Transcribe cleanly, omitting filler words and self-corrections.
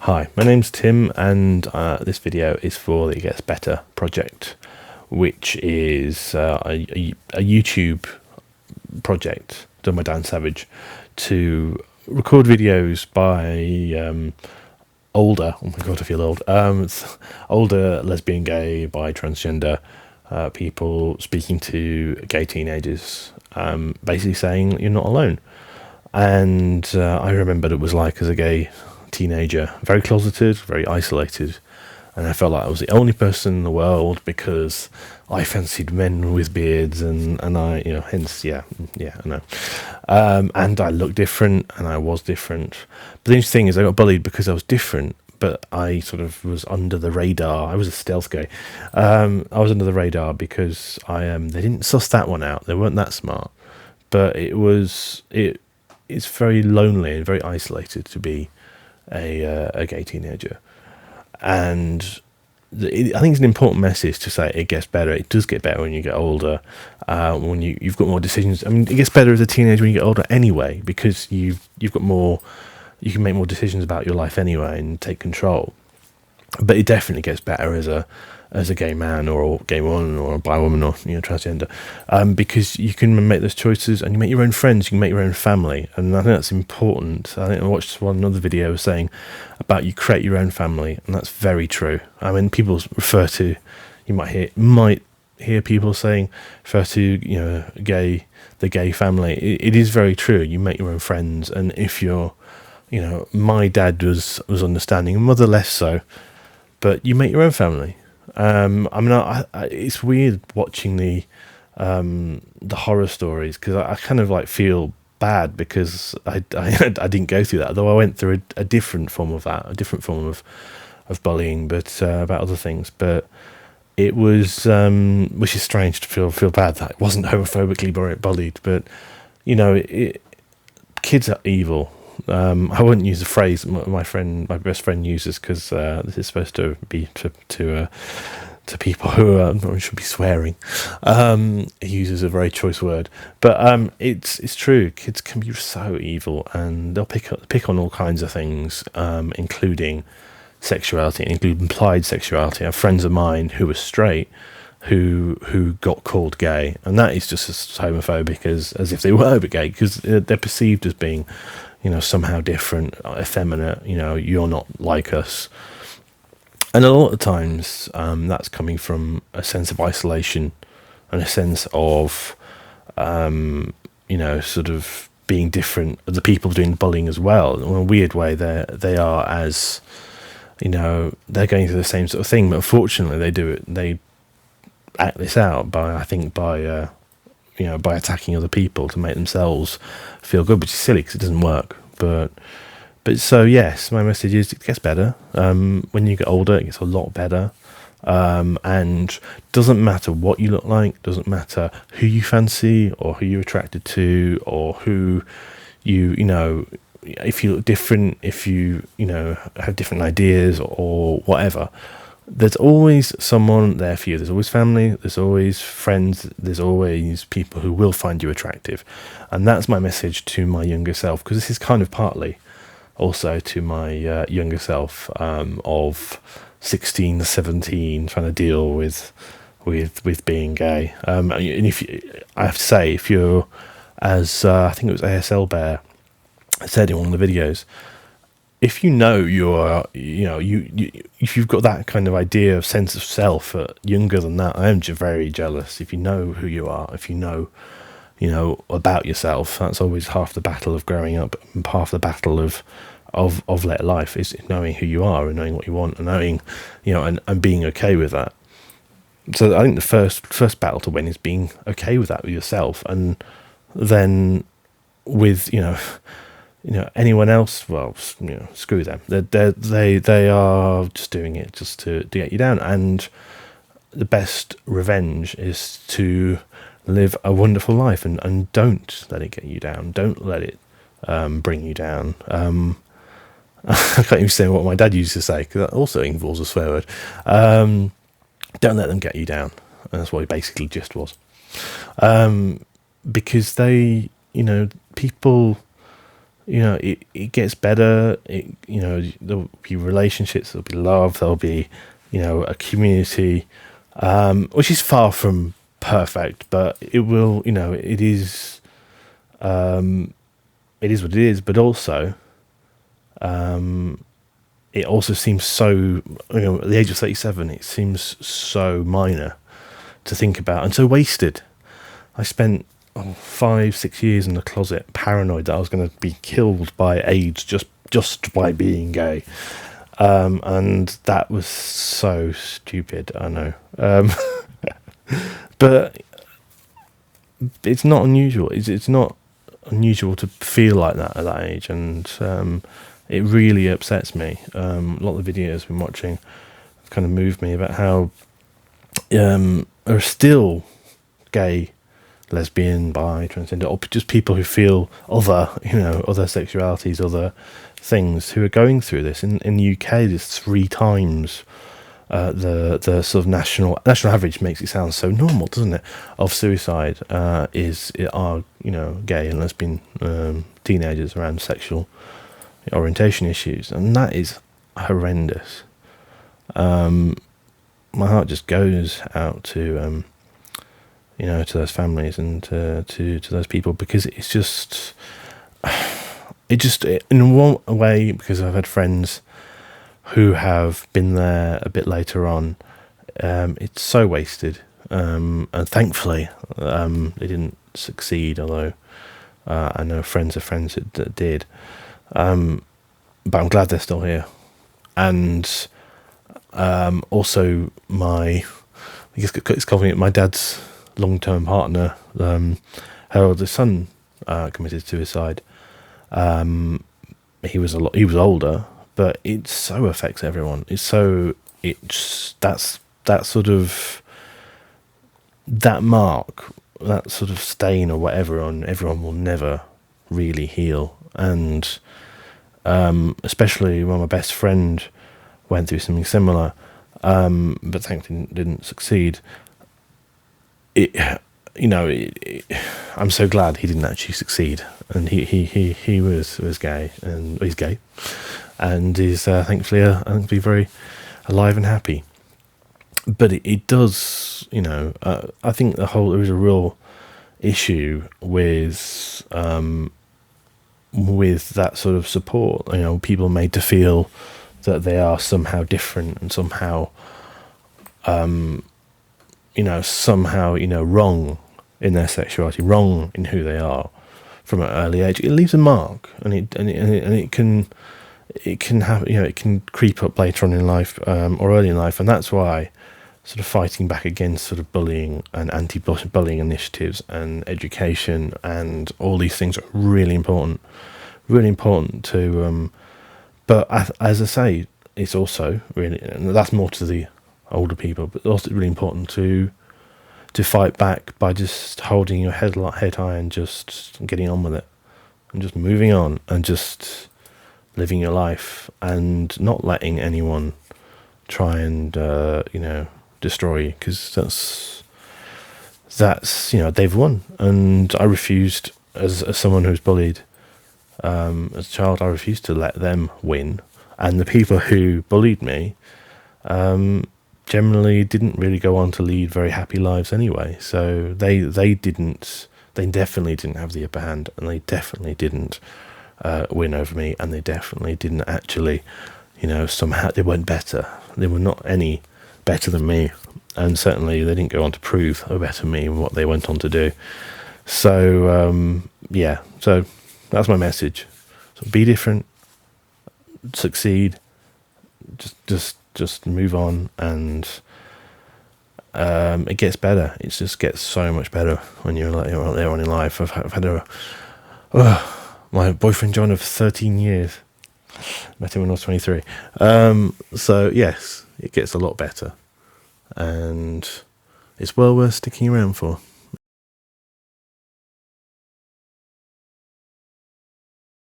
Hi, my name's Tim, and this video is for the It Gets Better project, which is a YouTube project done by Dan Savage to record videos by older, oh my god, I feel old, older lesbian, gay, bi, transgender people speaking to gay teenagers, basically saying you're not alone. And I remembered it was like as a gay teenager, very closeted, very isolated, and I felt like I was the only person in the world because I fancied men with beards, and I, hence, I know. And I looked different, and I was different. But the interesting thing is, I got bullied because I was different, but I sort of was under the radar. I was a stealth guy. I was under the radar because they didn't suss that one out. They weren't that smart, but it's very lonely and very isolated to be a gay teenager. And I think it's an important message to say it gets better. It does get better when you get older, when you've got more decisions. I mean, it gets better as a teenager when you get older anyway, because you've got more, you can make more decisions about your life anyway and take control. But it definitely gets better as a gay man or a gay woman or a bi woman or transgender, because you can make those choices and you make your own friends, you can make your own family, and I think that's important. I think I watched another video saying about you create your own family, and that's very true. I mean, people refer to, you might hear people saying, refer to the gay family. It is very true. You make your own friends, and if you're, my dad was understanding, mother less so, but you make your own family. It's weird watching the horror stories, because I kind of like feel bad because I didn't go through that, though I went through a different form of that, a different form of bullying, but about other things. But it was, which is strange to feel bad that it wasn't homophobically bullied, but kids are evil. I wouldn't use the phrase my best friend uses, because this is supposed to be to people who should be swearing. He uses a very choice word, but it's true. Kids can be so evil, and they'll pick on all kinds of things, including sexuality, including implied sexuality. I have friends of mine who were straight who got called gay, and that is just as homophobic as if they were gay, because they're perceived as being somehow different, effeminate, you're not like us. And a lot of times that's coming from a sense of isolation and a sense of, sort of being different. The people doing bullying as well, in a weird way, they are as, they're going through the same sort of thing, but unfortunately they act this out by attacking other people to make themselves feel good, which is silly because it doesn't work. But so yes, my message is it gets better. When you get older, it gets a lot better. And doesn't matter what you look like, doesn't matter who you fancy or who you're attracted to, or who if you look different, if you have different ideas or whatever. There's always someone there for you. There's always family, there's always friends, there's always people who will find you attractive. And that's my message to my younger self, because this is kind of partly also to my younger self of 16, 17, trying to deal with being gay. And I have to say, if you're, as I think it was ASL Bear said in one of the videos, if if you've got that kind of idea of sense of self younger than that, I am very jealous. If you know who you are, if you know about yourself, that's always half the battle of growing up, and half the battle of later life is knowing who you are and knowing what you want, and knowing, and being okay with that. So I think the first battle to win is being okay with that with yourself, and then with anyone else, well, screw them. They are just doing it just to get you down. And the best revenge is to live a wonderful life, and don't let it get you down. Don't let it bring you down. I can't even say what my dad used to say, because that also involves a swear word. Don't let them get you down. And that's what he basically just was. Because they, people it gets better. There'll be relationships, there'll be love, there'll be, a community, which is far from perfect, but it will, it is what it is. But also, it also seems so, at the age of 37, it seems so minor to think about and so wasted. I spent 5-6 years in the closet, paranoid that I was going to be killed by AIDS just by being gay, and that was so stupid. I know, but it's not unusual. It's not unusual to feel like that at that age, and it really upsets me. A lot of the videos I've been watching have kind of moved me about how there are still gay, lesbian, bi, transgender, or just people who feel other sexualities, other things, who are going through this. In the UK, there's 3 times the sort of national average. Makes it sound so normal, doesn't it? Of suicide are gay and lesbian teenagers around sexual orientation issues, and that is horrendous. My heart just goes out to to those families and to those people, because it's just in one way, because I've had friends who have been there a bit later on. It's so wasted, and thankfully they didn't succeed, although I know friends of friends that did, but I'm glad they're still here. And also it's convenient, my dad's long-term partner, her oldest son committed suicide. He was older, but it so affects everyone. That sort of mark, that sort of stain or whatever on everyone will never really heal. And especially when my best friend went through something similar, but thankfully didn't succeed. I'm so glad he didn't actually succeed, and he was gay, and he's gay, and is thankfully very alive and happy. But it does, I think there is a real issue with that sort of support. People made to feel that they are somehow different and somehow wrong in their sexuality, wrong in who they are from an early age. It leaves a mark, and it can have, it can creep up later on in life, or early in life, and that's why sort of fighting back against sort of bullying and anti-bullying initiatives and education and all these things are really important to. But as I say, it's also really, and that's more to the older people, but also really important to fight back by just holding your head high and just getting on with it and just moving on and just living your life and not letting anyone try and destroy you, because that's they've won. And I refused, as someone who's bullied as a child, I refused to let them win. And the people who bullied me generally didn't really go on to lead very happy lives anyway. So they definitely didn't have the upper hand, and they definitely didn't win over me, and they definitely didn't actually, somehow they weren't better. They were not any better than me, and certainly they didn't go on to prove they were better than me in what they went on to do. So so that's my message. So be different, succeed, just move on, and it gets better. It just gets so much better when you're there on in life. I've had my boyfriend John of 13 years. Met him when I was 23. So yes, it gets a lot better, and it's well worth sticking around for.